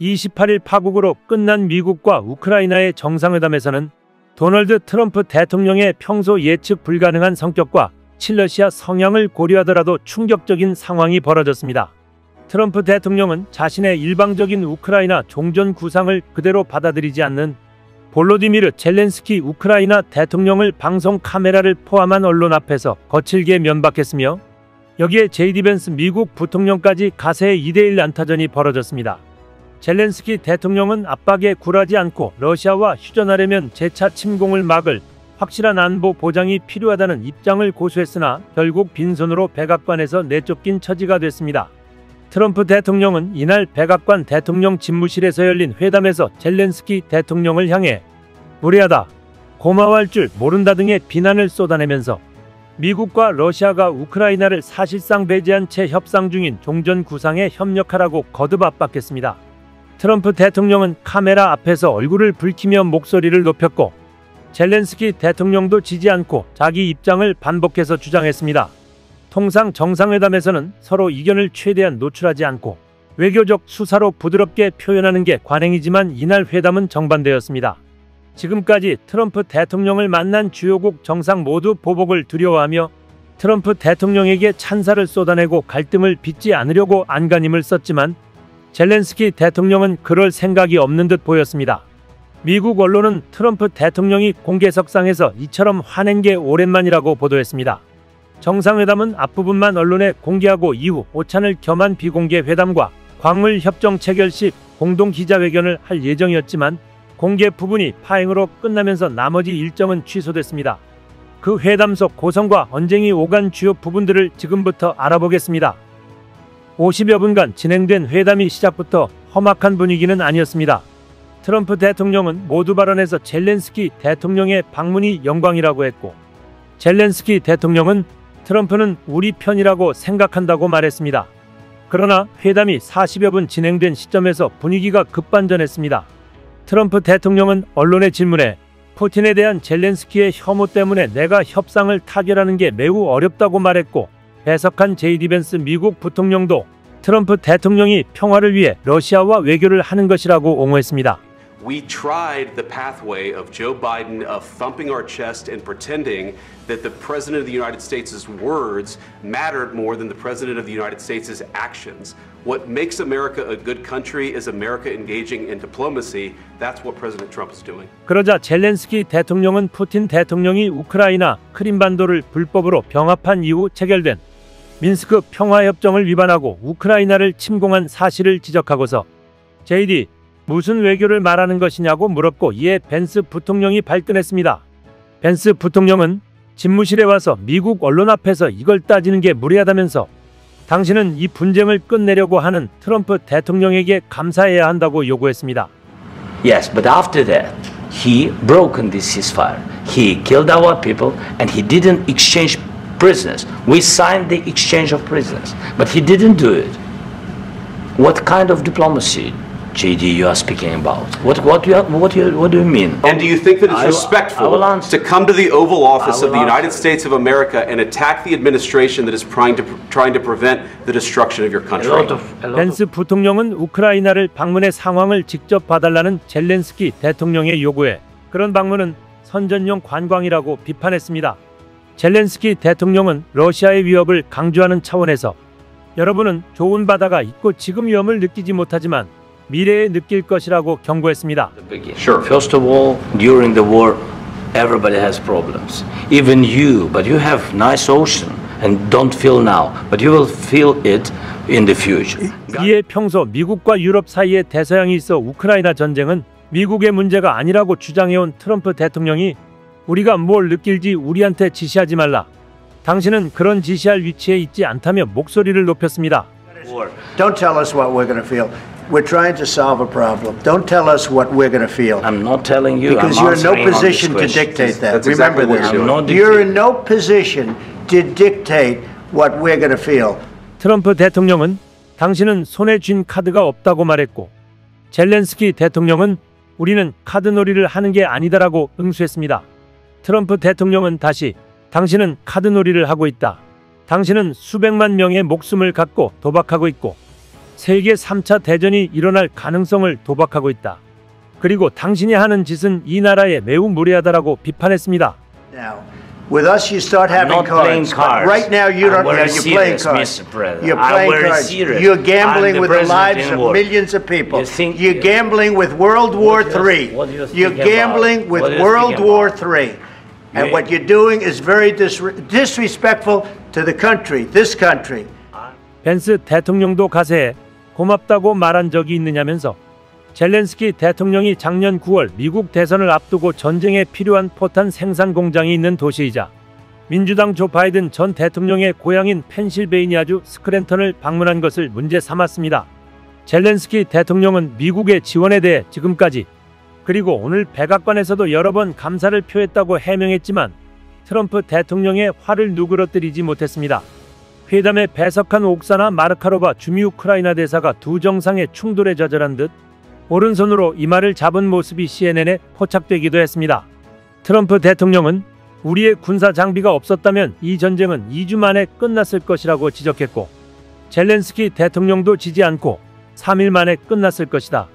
28일 파국으로 끝난 미국과 우크라이나의 정상회담에서는 도널드 트럼프 대통령의 평소 예측 불가능한 성격과 친러시아 성향을 고려하더라도 충격적인 상황이 벌어졌습니다. 트럼프 대통령은 자신의 일방적인 우크라이나 종전 구상을 그대로 받아들이지 않는 볼로디미르 젤렌스키 우크라이나 대통령을 방송 카메라를 포함한 언론 앞에서 거칠게 면박했으며 여기에 제이디 벤스 미국 부통령까지 가세의 2대1 난타전이 벌어졌습니다. 젤렌스키 대통령은 압박에 굴하지 않고 러시아와 휴전하려면 재차 침공을 막을 확실한 안보 보장이 필요하다는 입장을 고수했으나 결국 빈손으로 백악관에서 내쫓긴 처지가 됐습니다. 트럼프 대통령은 이날 백악관 대통령 집무실에서 열린 회담에서 젤렌스키 대통령을 향해 무례하다, 고마워할 줄 모른다 등의 비난을 쏟아내면서 미국과 러시아가 우크라이나를 사실상 배제한 채 협상 중인 종전 구상에 협력하라고 거듭 압박했습니다. 트럼프 대통령은 카메라 앞에서 얼굴을 붉히며 목소리를 높였고 젤렌스키 대통령도 지지 않고 자기 입장을 반복해서 주장했습니다. 통상 정상회담에서는 서로 이견을 최대한 노출하지 않고 외교적 수사로 부드럽게 표현하는 게 관행이지만 이날 회담은 정반대였습니다. 지금까지 트럼프 대통령을 만난 주요국 정상 모두 보복을 두려워하며 트럼프 대통령에게 찬사를 쏟아내고 갈등을 빚지 않으려고 안간힘을 썼지만 젤렌스키 대통령은 그럴 생각이 없는 듯 보였습니다. 미국 언론은 트럼프 대통령이 공개석상에서 이처럼 화낸 게 오랜만이라고 보도했습니다. 정상회담은 앞부분만 언론에 공개하고 이후 오찬을 겸한 비공개 회담과 광물 협정 체결 시 공동 기자회견을 할 예정이었지만 공개 부분이 파행으로 끝나면서 나머지 일정은 취소됐습니다. 그 회담 속 고성과 언쟁이 오간 주요 부분들을 지금부터 알아보겠습니다. 50여 분간 진행된 회담이 시작부터 험악한 분위기는 아니었습니다. 트럼프 대통령은 모두 발언에서 젤렌스키 대통령의 방문이 영광이라고 했고 젤렌스키 대통령은 트럼프는 우리 편이라고 생각한다고 말했습니다. 그러나 회담이 40여 분 진행된 시점에서 분위기가 급반전했습니다. 트럼프 대통령은 언론의 질문에 푸틴에 대한 젤렌스키의 혐오 때문에 내가 협상을 타결하는 게 매우 어렵다고 말했고 배석한 제이디 벤스 미국 부통령도 트럼프 대통령이 평화를 위해 러시아와 외교를 하는 것이라고 옹호했습니다. We tried the pathway of Joe Biden of thumping our chest and pretending that the President of the United States' words mattered more than the President of the United States' actions. What makes America a good country is America engaging in diplomacy. That's what President Trump is doing. 그러자 젤렌스키 대통령은 푸틴 대통령이 우크라이나 크림반도를 불법으로 병합한 이후 체결된 민스크 평화협정을 위반하고 우크라이나를 침공한 사실을 지적하고서 JD 무슨 외교를 말하는 것이냐고 물었고 이에 벤스 부통령이 발끈했습니다. 벤스 부통령은 집무실에 와서 미국 언론 앞에서 이걸 따지는 게 무례하다면서 당신은 이 분쟁을 끝내려고 하는 트럼프 대통령에게 감사해야 한다고 요구했습니다. Yes, but after that, he broken this ceasefire. He killed our people and he didn't exchange prisoners. We signed the exchange of prisoners, but he didn't do it. What kind of diplomacy, JD, you are speaking about? What do you mean? And do you think that it's respectful to come to the Oval Office of the United States of America and attack the administration that is trying to prevent the destruction of your country? 벤스 부통령은 우크라이나를 방문해 상황을 직접 봐달라는 젤렌스키 대통령의 요구에 그런 방문은 선전용 관광이라고 비판했습니다. 젤렌스키 대통령은 러시아의 위협을 강조하는 차원에서 여러분은 좋은 바다가 있고 지금 위험을 느끼지 못하지만 미래에 느낄 것이라고 경고했습니다. Sure. First of all, during the war, everybody has problems. Even you, but you have nice ocean and don't feel now, but you will feel it in the future. 이에 평소 미국과 유럽 사이에 대서양이 있어 우크라이나 전쟁은 미국의 문제가 아니라고 주장해온 트럼프 대통령이 우리가 뭘 느낄지 우리한테 지시하지 말라. 당신은 그런 지시할 위치에 있지 않다며 목소리를 높였습니다. Don't tell us what we're going to feel. We're trying to solve a problem. Don't tell us what we're going to feel. I'm not telling you. Because you're in no position to dictate that. Remember this. You're in no position to dictate what we're going to feel. 트럼프 대통령은 당신은 손에 쥔 카드가 없다고 말했고 젤렌스키 대통령은 우리는 카드놀이를 하는 게 아니다라고 응수했습니다. 트럼프 대통령은 다시 당신은 카드놀이를 하고 있다. 당신은 수백만 명의 목숨을 갖고 도박하고 있고 세계 3차 대전이 일어날 가능성을 도박하고 있다. 그리고 당신이 하는 짓은 이 나라에 매우 무례하다라고 비판했습니다. Now, with us, you start having cards. But right now, you don't. You're playing cards. You're playing cards. You're gambling with the lives of millions of people. You're gambling with World War III. You're gambling with World War III. And what you're doing is very disrespectful to the country, this country. 벤스 대통령도 가세해 고맙다고 말한 적이 있느냐면서 젤렌스키 대통령이 작년 9월 미국 대선을 앞두고 전쟁에 필요한 포탄 생산 공장이 있는 도시이자 민주당 조 바이든 전 대통령의 고향인 펜실베이니아주 스크랜턴을 방문한 것을 문제 삼았습니다. 젤렌스키 대통령은 미국의 지원에 대해 지금까지 그리고 오늘 백악관에서도 여러 번 감사를 표했다고 해명했지만 트럼프 대통령의 화를 누그러뜨리지 못했습니다. 회담에 배석한 옥사나 마르카로바 주미 우크라이나 대사가 두 정상의 충돌에 좌절한 듯 오른손으로 이마를 잡은 모습이 CNN에 포착되기도 했습니다. 트럼프 대통령은 우리의 군사 장비가 없었다면 이 전쟁은 2주 만에 끝났을 것이라고 지적했고 젤렌스키 대통령도 지지 않고 3일 만에 끝났을 것이다.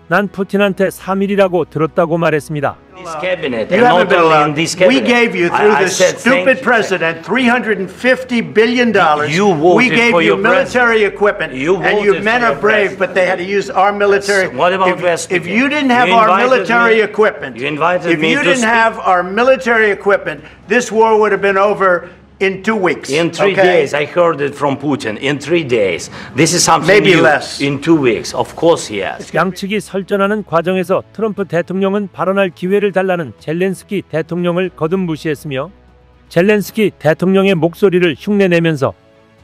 난 푸틴한테 3일이라고 들었다고 말했습니다. You haven't been allowed. We gave you, through this stupid president, $350 billion. We gave you military equipment, and your men are brave, but they had to use our military. If you didn't have our military equipment, this war would have been over in 2 weeks. In 3 days, I heard it from Putin. In 3 days, this is something maybe new. Less. In 2 weeks, of course he has. 양측이 설전하는 과정에서 트럼프 대통령은 발언할 기회를 달라는 젤렌스키 대통령을 거듭 무시했으며 젤렌스키 대통령의 목소리를 흉내내면서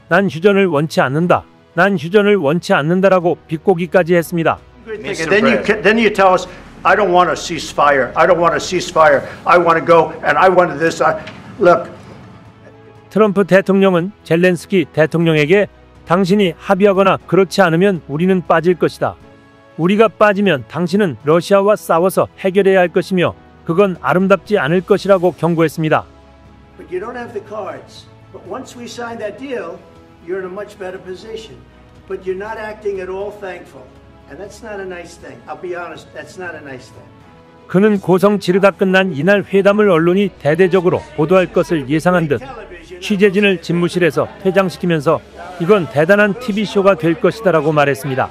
난 휴전을 원치 않는다. 난 휴전을 원치 않는다라고 비꼬기까지 했습니다. Then you tell us, I don't want a ceasefire. I don't want a ceasefire. I want to go and I wanted this. Look. 트럼프 대통령은 젤렌스키 대통령에게 당신이 합의하거나 그렇지 않으면 우리는 빠질 것이다. 우리가 빠지면 당신은 러시아와 싸워서 해결해야 할 것이며 그건 아름답지 않을 것이라고 경고했습니다. But you don't have the cards. But once we sign that deal, you're in a much better position. But you're not acting at all thankful. And that's not a nice thing. I'll be honest, that's not a nice thing. 그는 고성 지르다 끝난 이날 회담을 언론이 대대적으로 보도할 것을 예상한 듯 취재진을 집무실에서 퇴장시키면서 이건 대단한 TV쇼가 될 것이다라고 말했습니다.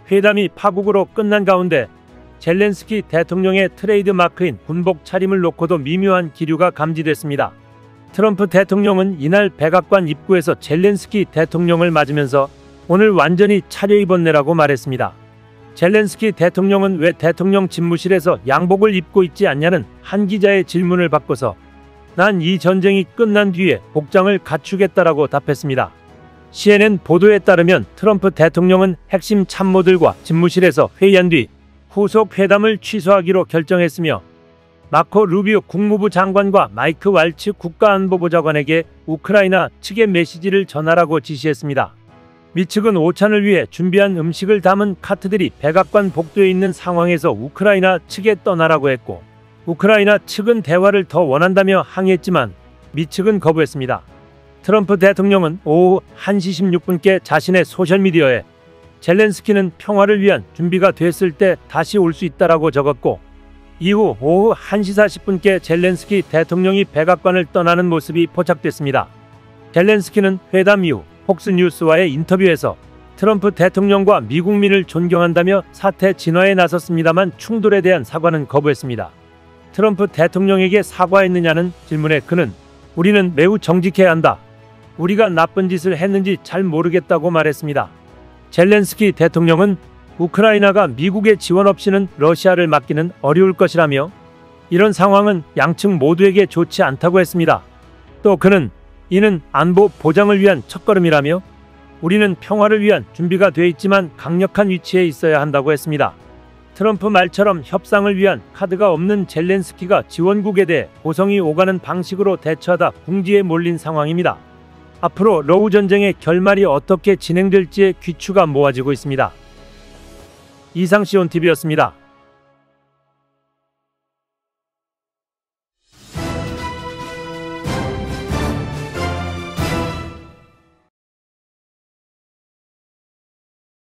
회담이 파국으로 끝난 가운데 젤렌스키 대통령의 트레이드 마크인 군복 차림을 놓고도 미묘한 기류가 감지됐습니다. 트럼프 대통령은 이날 백악관 입구에서 젤렌스키 대통령을 맞으면서 오늘 완전히 차려입었네라고 말했습니다. 젤렌스키 대통령은 왜 대통령 집무실에서 양복을 입고 있지 않냐는 한 기자의 질문을 받고서 난 이 전쟁이 끝난 뒤에 복장을 갖추겠다라고 답했습니다. CNN 보도에 따르면 트럼프 대통령은 핵심 참모들과 집무실에서 회의한 뒤 후속 회담을 취소하기로 결정했으며 마코 루비오 국무부 장관과 마이크 왈츠 국가안보보좌관에게 우크라이나 측의 메시지를 전하라고 지시했습니다. 미 측은 오찬을 위해 준비한 음식을 담은 카트들이 백악관 복도에 있는 상황에서 우크라이나 측에 떠나라고 했고 우크라이나 측은 대화를 더 원한다며 항의했지만 미 측은 거부했습니다. 트럼프 대통령은 오후 1시 16분께 자신의 소셜미디어에 젤렌스키는 평화를 위한 준비가 됐을 때 다시 올 수 있다라고 적었고 이후 오후 1시 40분께 젤렌스키 대통령이 백악관을 떠나는 모습이 포착됐습니다. 젤렌스키는 회담 이후 폭스뉴스와의 인터뷰에서 트럼프 대통령과 미국민을 존경한다며 사태 진화에 나섰습니다만 충돌에 대한 사과는 거부했습니다. 트럼프 대통령에게 사과했느냐는 질문에 그는 우리는 매우 정직해야 한다. 우리가 나쁜 짓을 했는지 잘 모르겠다고 말했습니다. 젤렌스키 대통령은 우크라이나가 미국의 지원 없이는 러시아를 막기는 어려울 것이라며 이런 상황은 양측 모두에게 좋지 않다고 했습니다. 또 그는 이는 안보 보장을 위한 첫걸음이라며 우리는 평화를 위한 준비가 돼 있지만 강력한 위치에 있어야 한다고 했습니다. 트럼프 말처럼 협상을 위한 카드가 없는 젤렌스키가 지원국에 대해 고성이 오가는 방식으로 대처하다 궁지에 몰린 상황입니다. 앞으로 러우 전쟁의 결말이 어떻게 진행될지에 귀추가 모아지고 있습니다. 이상 시온TV였습니다.